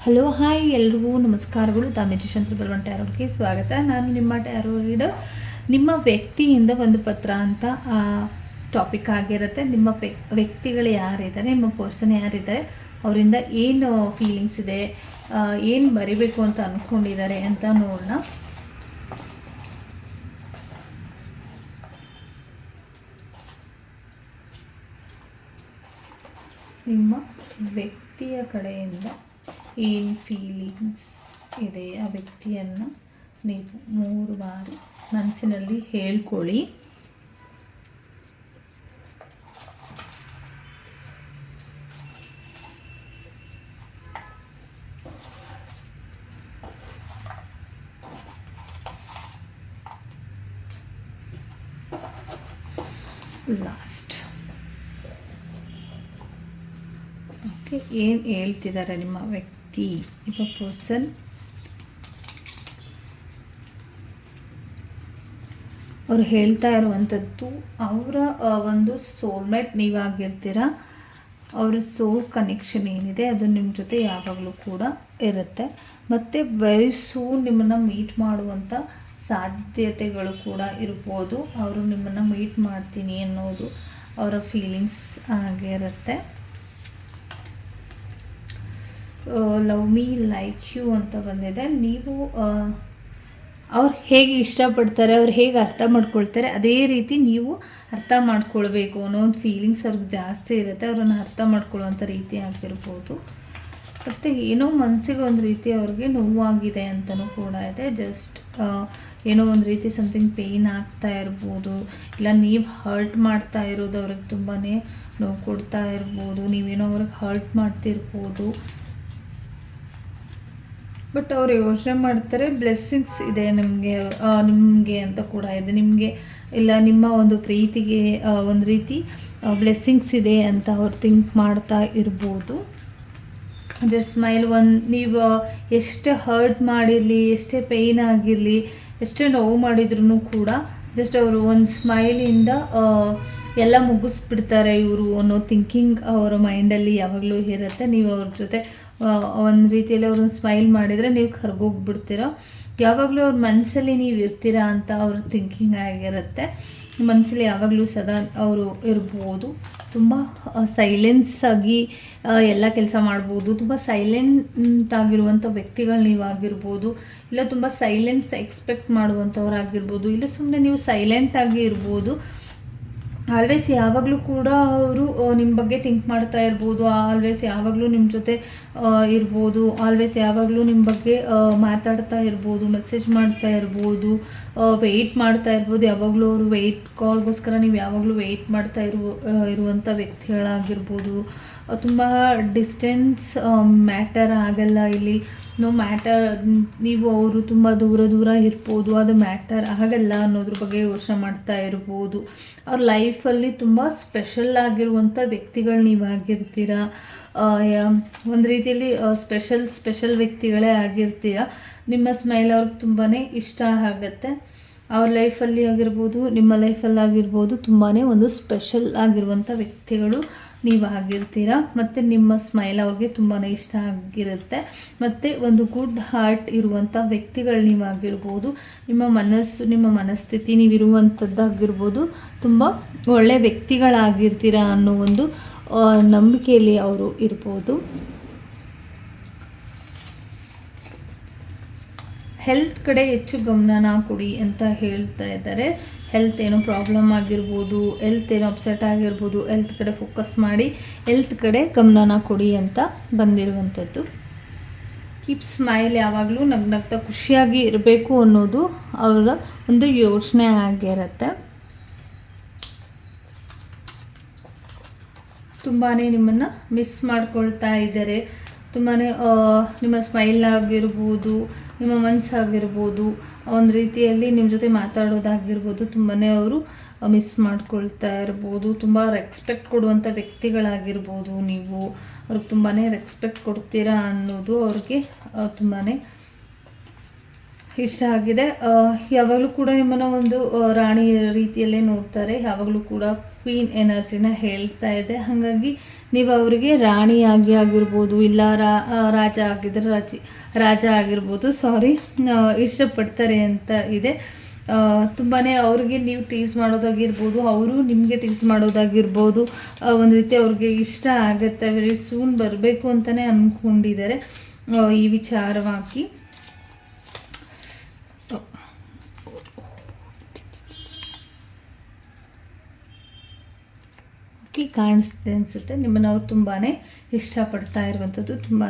Hello hi ಎಲ್ರಿಗೂ ನಮಸ್ಕಾರಗಳು. ದಾಮೇಜಿ ಬರುವಂಥ ಟ್ಯಾರೋಗೆ ಸ್ವಾಗತ. ನಾನು ನಿಮ್ಮ ಟ್ಯಾರೋ ರೀಡರ್. ನಿಮ್ಮ ವ್ಯಕ್ತಿಯಿಂದ ಒಂದು ಪತ್ರ ಅಂತ ಟಾಪಿಕ್ ಆಗಿರುತ್ತೆ. ನಿಮ್ಮ ವ್ಯಕ್ತಿಗಳು ಯಾರಿದ್ದಾರೆ, ನಿಮ್ಮ ಪರ್ಸನ್ ಯಾರಿದ್ದಾರೆ, ಅವರಿಂದ ಏನು ಫೀಲಿಂಗ್ಸ್ ಇದೆ, ಏನು ಬರಿಬೇಕು ಅಂತ ಅಂದ್ಕೊಂಡಿದ್ದಾರೆ ಅಂತ ನೋಡೋಣ. ನಿಮ್ಮ ವ್ಯಕ್ತಿಯ ಕಡೆಯಿಂದ ಏನು ಫೀಲಿಂಗ್ಸ್ ಇದೆ, ಆ ವ್ಯಕ್ತಿಯನ್ನು ನೀವು 3 ಬಾರಿ ಮನಸ್ಸಿನಲ್ಲಿ ಹೇಳ್ಕೊಳ್ಳಿ. ಲಾಸ್ಟ್ ಓಕೆ, ಏನು ಹೇಳ್ತಿದ್ದಾರೆ ನಿಮ್ಮ ವ್ಯಕ್ತಿ, ನಿಮ್ಮ ಪರ್ಸನ್? ಅವರು ಹೇಳ್ತಾ ಇರುವಂಥದ್ದು ಅವರ ಒಂದು ಸೋಲ್ಮೇಟ್ ನೀವಾಗಿರ್ತೀರ. ಅವರ ಸೋಲ್ ಕನೆಕ್ಷನ್ ಏನಿದೆ ಅದು ನಿಮ್ಮ ಜೊತೆ ಯಾವಾಗಲೂ ಕೂಡ ಇರುತ್ತೆ. ಮತ್ತು ವೆರಿ ಸೂನ್ ನಿಮ್ಮನ್ನು ಮೀಟ್ ಮಾಡುವಂಥ ಸಾಧ್ಯತೆಗಳು ಕೂಡ ಇರ್ಬೋದು. ಅವರು ನಿಮ್ಮನ್ನು ಮೀಟ್ ಮಾಡ್ತೀನಿ ಅನ್ನೋದು ಅವರ ಫೀಲಿಂಗ್ಸ್ ಆಗಿರುತ್ತೆ. ಲವ್ ಮೀ ಲೈಕ್ ಯು ಅಂತ ಬಂದಿದೆ. ನೀವು ಅವ್ರು ಹೇಗೆ ಇಷ್ಟಪಡ್ತಾರೆ, ಅವ್ರು ಹೇಗೆ ಅರ್ಥ ಮಾಡ್ಕೊಳ್ತಾರೆ, ಅದೇ ರೀತಿ ನೀವು ಅರ್ಥ ಮಾಡ್ಕೊಳ್ಬೇಕು ಅನ್ನೋ ಒಂದು ಫೀಲಿಂಗ್ಸ್ ಅವ್ರಿಗೆ ಜಾಸ್ತಿ ಇರುತ್ತೆ. ಅವರನ್ನು ಅರ್ಥ ಮಾಡ್ಕೊಳ್ಳುವಂಥ ರೀತಿ ಆಗಿರ್ಬೋದು. ಮತ್ತು ಏನೋ ಮನಸ್ಸಿಗೆ ಒಂದು ರೀತಿ ಅವ್ರಿಗೆ ನೋವಾಗಿದೆ ಅಂತಲೂ ಕೂಡ ಇದೆ. ಜಸ್ಟ್ ಏನೋ ಒಂದು ರೀತಿ ಸಮಥಿಂಗ್ ಪೇಯ್ನ್ ಆಗ್ತಾ ಇರ್ಬೋದು, ಇಲ್ಲ ನೀವು ಹರ್ಟ್ ಮಾಡ್ತಾ ಇರೋದು ಅವ್ರಿಗೆ ತುಂಬಾ ನೋವು ಕೊಡ್ತಾ ಇರ್ಬೋದು, ನೀವೇನೋ ಅವ್ರಿಗೆ ಹರ್ಟ್ ಮಾಡ್ತಿರ್ಬೋದು. ಬಟ್ ಅವರು ಯೋಚನೆ ಮಾಡ್ತಾರೆ ಬ್ಲೆಸ್ಸಿಂಗ್ಸ್ ಇದೆ ನಿಮಗೆ ಅಂತ ಕೂಡ ಇದೆ. ನಿಮಗೆ ಇಲ್ಲ ನಿಮ್ಮ ಒಂದು ಪ್ರೀತಿಗೆ ಒಂದು ರೀತಿ ಬ್ಲೆಸ್ಸಿಂಗ್ಸ್ ಇದೆ ಅಂತ ಅವ್ರು ಥಿಂಕ್ ಮಾಡ್ತಾ ಇರ್ಬೋದು. Just smile. ನೀವು ಎಷ್ಟೇ ಹರ್ಟ್ ಮಾಡಿರಲಿ, ಎಷ್ಟೇ ಪೇಯ್ನ್ ಆಗಿರಲಿ, ಎಷ್ಟೇ ನೋವು ಮಾಡಿದ್ರೂ ಕೂಡ ಜಸ್ಟ್ ಅವರು ಒಂದು ಸ್ಮೈಲಿಂದ ಎಲ್ಲ ಮುಗಿಸ್ಬಿಡ್ತಾರೆ ಇವರು ಅನ್ನೋ ಥಿಂಕಿಂಗ್ ಅವರ ಮೈಂಡಲ್ಲಿ ಯಾವಾಗಲೂ ಇರುತ್ತೆ. ನೀವು ಅವ್ರ ಜೊತೆ ಒಂದು ರೀತಿಯಲ್ಲಿ ಅವ್ರನ್ನ ಸ್ಮೈಲ್ ಮಾಡಿದರೆ ನೀವು ಕರ್ಗೋಗ್ಬಿಡ್ತೀರೋ. ಯಾವಾಗಲೂ ಅವ್ರ ಮನಸ್ಸಲ್ಲಿ ನೀವು ಇರ್ತೀರಾ ಅಂತ ಅವ್ರ ಥಿಂಕಿಂಗ್ ಆಗಿರುತ್ತೆ. ಮನಸ್ಸಲ್ಲಿ ಯಾವಾಗಲೂ ಸದಾ ಅವರು ಇರ್ಬೋದು. ತುಂಬ ಸೈಲೆನ್ಸ್ ಆಗಿ ಎಲ್ಲ ಕೆಲಸ ಮಾಡ್ಬೋದು. ತುಂಬ ಸೈಲೆಂಟ್ ಆಗಿರುವಂಥ ವ್ಯಕ್ತಿಗಳು ನೀವಾಗಿರ್ಬೋದು, ಇಲ್ಲ ತುಂಬ ಸೈಲೆನ್ಸ್ ಎಕ್ಸ್ಪೆಕ್ಟ್ ಮಾಡುವಂಥವ್ರಾಗಿರ್ಬೋದು, ಇಲ್ಲ ಸುಮ್ಮನೆ ನೀವು ಸೈಲೆಂಟಾಗಿ ಇರ್ಬೋದು. ಆಲ್ವೇಸ್ ಯಾವಾಗಲೂ ಕೂಡ ಅವರು ನಿಮ್ಮ ಬಗ್ಗೆ ಥಿಂಕ್ ಮಾಡ್ತಾ ಇರ್ಬೋದು. ಆಲ್ವೇಸ್ ಯಾವಾಗಲೂ ನಿಮ್ಮ ಜೊತೆ ಇರ್ಬೋದು. ಆಲ್ವೇಸ್ ಯಾವಾಗಲೂ ನಿಮ್ಮ ಬಗ್ಗೆ ಮಾತಾಡ್ತಾ ಇರ್ಬೋದು, ಮೆಸೇಜ್ ಮಾಡ್ತಾ ಇರ್ಬೋದು, ವೆಯ್ಟ್ ಮಾಡ್ತಾ ಇರ್ಬೋದು. ಯಾವಾಗಲೂ ಅವರು ಕಾಲ್ಗೋಸ್ಕರ ನೀವು ಯಾವಾಗಲೂ ವೆಯ್ಟ್ ಮಾಡ್ತಾ ಇರುವಂಥ ವ್ಯಕ್ತಿಗಳಾಗಿರ್ಬೋದು. ತುಂಬ ಡಿಸ್ಟೆನ್ಸ್ ಮ್ಯಾಟರ್ ಆಗಲ್ಲ ಇಲ್ಲಿ. ನೋ ಮ್ಯಾಟರ್, ನೀವು ಅವರು ತುಂಬ ದೂರ ಇರ್ಬೋದು, ಅದು ಮ್ಯಾಟರ್ ಆಗಲ್ಲ ಅನ್ನೋದ್ರ ಬಗ್ಗೆ ಯೋಚನೆ ಮಾಡ್ತಾ ಇರ್ಬೋದು. ಅವ್ರ ಲೈಫಲ್ಲಿ ತುಂಬ ಸ್ಪೆಷಲ್ ಆಗಿರುವಂಥ ವ್ಯಕ್ತಿಗಳು ನೀವಾಗಿರ್ತೀರ. ಒಂದು ರೀತಿಯಲ್ಲಿ ಸ್ಪೆಷಲ್ ವ್ಯಕ್ತಿಗಳೇ ಆಗಿರ್ತೀರ. ನಿಮ್ಮ ಸ್ಮೈಲ್ ಅವ್ರಿಗೆ ತುಂಬಾ ಇಷ್ಟ ಆಗುತ್ತೆ. ಅವ್ರ ಲೈಫಲ್ಲಿ ಆಗಿರ್ಬೋದು, ನಿಮ್ಮ ಲೈಫಲ್ಲಾಗಿರ್ಬೋದು, ತುಂಬಾ ಒಂದು ಸ್ಪೆಷಲ್ ಆಗಿರುವಂಥ ವ್ಯಕ್ತಿಗಳು ನೀವಾಗಿರ್ತೀರ. ಮತ್ತು ನಿಮ್ಮ ಸ್ಮೈಲ್ ಅವ್ರಿಗೆ ತುಂಬಾ ಇಷ್ಟ ಆಗಿರುತ್ತೆ. ಮತ್ತು ಒಂದು ಗುಡ್ ಹಾರ್ಟ್ ಇರುವಂಥ ವ್ಯಕ್ತಿಗಳು ನೀವಾಗಿರ್ಬೋದು. ನಿಮ್ಮ ಮನಸ್ಸು, ನಿಮ್ಮ ಮನಸ್ಥಿತಿ, ನೀವಿರುವಂಥದ್ದಾಗಿರ್ಬೋದು, ತುಂಬ ಒಳ್ಳೆಯ ವ್ಯಕ್ತಿಗಳಾಗಿರ್ತೀರ ಅನ್ನೋ ಒಂದು ನಂಬಿಕೆಯಲ್ಲಿ ಅವರು ಇರ್ಬೋದು. ಹೆಲ್ತ್ ಕಡೆ ಹೆಚ್ಚು ಗಮನ ಕೊಡಿ ಅಂತ ಹೇಳ್ತಾ ಇದ್ದಾರೆ. ಹೆಲ್ತ್ ಏನೋ ಪ್ರಾಬ್ಲಮ್ ಆಗಿರ್ಬೋದು, ಹೆಲ್ತ್ ಏನೋ ಅಪ್ಸೆಟ್ ಆಗಿರ್ಬೋದು, ಹೆಲ್ತ್ ಕಡೆ ಫೋಕಸ್ ಮಾಡಿ ಹೆಲ್ತ್ ಕಡೆ ಗಮನ ಕೊಡಿ ಅಂತ ಬಂದಿರುವಂಥದ್ದು. ಕೀಪ್ ಸ್ಮೈಲ್, ಯಾವಾಗಲೂ ನಗ್ನಗ್ತಾ ಖುಷಿಯಾಗಿ ಇರಬೇಕು ಅನ್ನೋದು ಅವರ ಒಂದು ಯೋಚನೆ ಆಗಿರುತ್ತೆ. ತುಂಬಾ ನಿಮ್ಮನ್ನು ಮಿಸ್ ಮಾಡ್ಕೊಳ್ತಾ ಇದ್ದಾರೆ. ತುಂಬಾ ನಿಮ್ಮ ಸ್ಮೈಲ್ ಆಗಿರ್ಬೋದು, ನಿಮ್ಮ ಮನಸ್ಸಾಗಿರ್ಬೋದು, ಒಂದು ರೀತಿಯಲ್ಲಿ ನಿಮ್ಮ ಜೊತೆ ಮಾತಾಡೋದಾಗಿರ್ಬೋದು, ತುಂಬಾ ಅವರು ಮಿಸ್ ಮಾಡ್ಕೊಳ್ತಾ ಇರ್ಬೋದು. ತುಂಬ ರೆಸ್ಪೆಕ್ಟ್ ಕೊಡುವಂಥ ವ್ಯಕ್ತಿಗಳಾಗಿರ್ಬೋದು ನೀವು. ಅವ್ರಿಗೆ ತುಂಬಾ ರೆಸ್ಪೆಕ್ಟ್ ಕೊಡ್ತೀರಾ ಅನ್ನೋದು ಅವ್ರಿಗೆ ತುಂಬಾ ಇಷ್ಟ ಆಗಿದೆ. ಯಾವಾಗಲೂ ಕೂಡ ನಿಮ್ಮನ್ನು ಒಂದು ರಾಣಿ ರೀತಿಯಲ್ಲೇ ನೋಡ್ತಾರೆ. ಯಾವಾಗಲೂ ಕೂಡ ಕ್ವೀನ್ ಎನರ್ಜಿನ ಹೇಳ್ತಾ ಇದೆ. ಹಾಗಾಗಿ ನೀವು ಅವರಿಗೆ ರಾಣಿಯಾಗಿ ಆಗಿರ್ಬೋದು, ಇಲ್ಲ ರಾಜ ಆಗಿದ್ರೆ ರಾಜ ಆಗಿರ್ಬೋದು, ಇಷ್ಟಪಡ್ತಾರೆ ಅಂತ ಇದೆ. ತುಂಬಾ ಅವ್ರಿಗೆ ನೀವು ಟೀಸ್ ಮಾಡೋದಾಗಿರ್ಬೋದು, ಅವರು ನಿಮಗೆ ಟೀಸ್ ಮಾಡೋದಾಗಿರ್ಬೋದು, ಒಂದು ರೀತಿ ಅವ್ರಿಗೆ ಇಷ್ಟ ಆಗುತ್ತೆ. ವೆರಿ ಸೂನ್ ಬರಬೇಕು ಅಂತಲೇ ಅಂದ್ಕೊಂಡಿದ್ದಾರೆ ಈ ವಿಚಾರವಾಗಿ. ಕಾಣಿಸ್ತೆ ಅನಿಸುತ್ತೆ. ನಿಮ್ಮನ್ನು ಅವ್ರು ತುಂಬಾ ಇಷ್ಟಪಡ್ತಾ ಇರುವಂಥದ್ದು, ತುಂಬಾ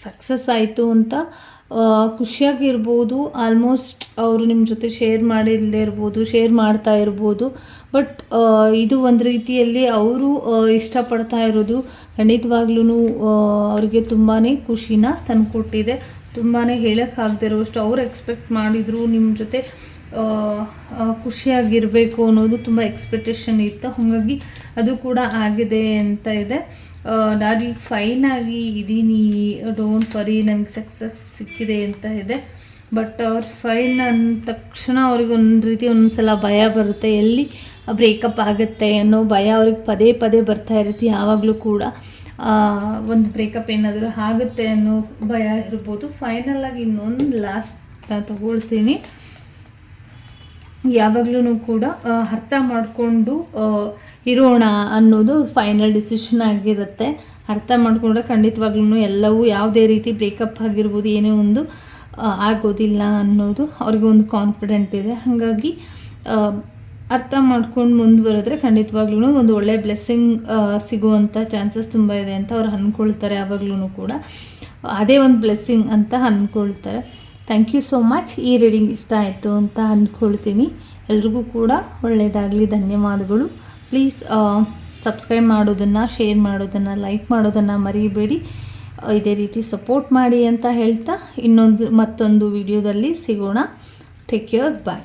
ಸಕ್ಸಸ್ ಆಯಿತು ಅಂತ ಖುಷಿಯಾಗಿರ್ಬೋದು. ಆಲ್ಮೋಸ್ಟ್ ಅವರು ನಿಮ್ಮ ಜೊತೆ ಶೇರ್ ಮಾಡಿಲ್ಲದೆ ಇರ್ಬೋದು, ಶೇರ್ ಮಾಡ್ತಾ ಇರ್ಬೋದು. ಬಟ್ ಇದು ಒಂದು ರೀತಿಯಲ್ಲಿ ಅವರು ಇಷ್ಟಪಡ್ತಾ ಇರೋದು ಖಂಡಿತವಾಗ್ಲೂ ಅವ್ರಿಗೆ ತುಂಬಾ ಖುಷಿನ ತಂದುಕೊಟ್ಟಿದೆ. ತುಂಬಾ ಹೇಳೋಕ್ಕಾಗದೇ ಇರೋಷ್ಟು ಅವ್ರು ಎಕ್ಸ್ಪೆಕ್ಟ್ ಮಾಡಿದರು ನಿಮ್ಮ ಜೊತೆ ಖುಷಿಯಾಗಿರಬೇಕು ಅನ್ನೋದು ತುಂಬ ಎಕ್ಸ್ಪೆಕ್ಟೇಷನ್ ಇತ್ತು. ಹಾಗಾಗಿ ಅದು ಕೂಡ ಆಗಿದೆ ಅಂತ ಇದೆ. ನಾನೀಗ ಫೈನಾಗಿ ಇದ್ದೀನಿ, ಡೋಂಟ್ ವರಿ, ನನಗೆ ಸಕ್ಸಸ್ ಸಿಕ್ಕಿದೆ ಅಂತ ಇದೆ. ಬಟ್ ಅವ್ರು ಫೈನ್ ಅಂದ ತಕ್ಷಣ ಅವ್ರಿಗೆ ಒಂದು ರೀತಿ ಒಂದ್ಸಲ ಭಯ ಬರುತ್ತೆ, ಎಲ್ಲಿ ಬ್ರೇಕಪ್ ಆಗುತ್ತೆ ಅನ್ನೋ ಭಯ ಅವ್ರಿಗೆ ಪದೇ ಪದೇ ಬರ್ತಾ ಇರುತ್ತೆ. ಯಾವಾಗಲೂ ಕೂಡ ಒಂದು ಬ್ರೇಕಪ್ ಏನಾದರೂ ಆಗುತ್ತೆ ಅನ್ನೋ ಭಯ ಇರ್ಬೋದು. ಫೈನಲಾಗಿ ಇನ್ನೊಂದು ಲಾಸ್ಟ್ನ ತಗೊಳ್ತೀನಿ. ಯಾವಾಗಲೂ ಕೂಡ ಅರ್ಥ ಮಾಡಿಕೊಂಡು ಇರೋಣ ಅನ್ನೋದು ಫೈನಲ್ ಡಿಸಿಷನ್ ಆಗಿರುತ್ತೆ. ಅರ್ಥ ಮಾಡಿಕೊಂಡ್ರೆ ಖಂಡಿತವಾಗ್ಲೂ ಎಲ್ಲವೂ ಯಾವುದೇ ರೀತಿ ಬ್ರೇಕಪ್ ಆಗಿರ್ಬೋದು, ಏನೇ ಒಂದು ಆಗೋದಿಲ್ಲ ಅನ್ನೋದು ಅವ್ರಿಗೆ ಒಂದು ಕಾನ್ಫಿಡೆಂಟ್ ಇದೆ. ಹಾಗಾಗಿ ಅರ್ಥ ಮಾಡ್ಕೊಂಡು ಮುಂದುವರೆದ್ರೆ ಖಂಡಿತವಾಗ್ಲೂ ಒಂದು ಒಳ್ಳೆಯ ಬ್ಲೆಸ್ಸಿಂಗ್ ಸಿಗುವಂಥ ಚಾನ್ಸಸ್ ತುಂಬ ಇದೆ ಅಂತ ಅವ್ರು ಅಂದ್ಕೊಳ್ತಾರೆ. ಯಾವಾಗಲೂ ಕೂಡ ಅದೇ ಒಂದು ಬ್ಲೆಸ್ಸಿಂಗ್ ಅಂತ ಅಂದ್ಕೊಳ್ತಾರೆ. Thank you so much. ಈ ರೀಡಿಂಗ್ ಇಷ್ಟ ಆಯಿತು ಅಂತ ಅಂದ್ಕೊಳ್ತೀನಿ. ಎಲ್ರಿಗೂ ಕೂಡ ಒಳ್ಳೆಯದಾಗಲಿ. ಧನ್ಯವಾದಗಳು. ಪ್ಲೀಸ್ ಸಬ್ಸ್ಕ್ರೈಬ್ ಮಾಡೋದನ್ನು, ಶೇರ್ ಮಾಡೋದನ್ನು, ಲೈಕ್ ಮಾಡೋದನ್ನು ಮರಿಬೇಡಿ. ಇದೇ ರೀತಿ ಸಪೋರ್ಟ್ ಮಾಡಿ ಅಂತ ಹೇಳ್ತಾ ಮತ್ತೊಂದು ವಿಡಿಯೋದಲ್ಲಿ ಸಿಗೋಣ. ಟೇಕ್ ಕೇರ್, ಬಾಯ್.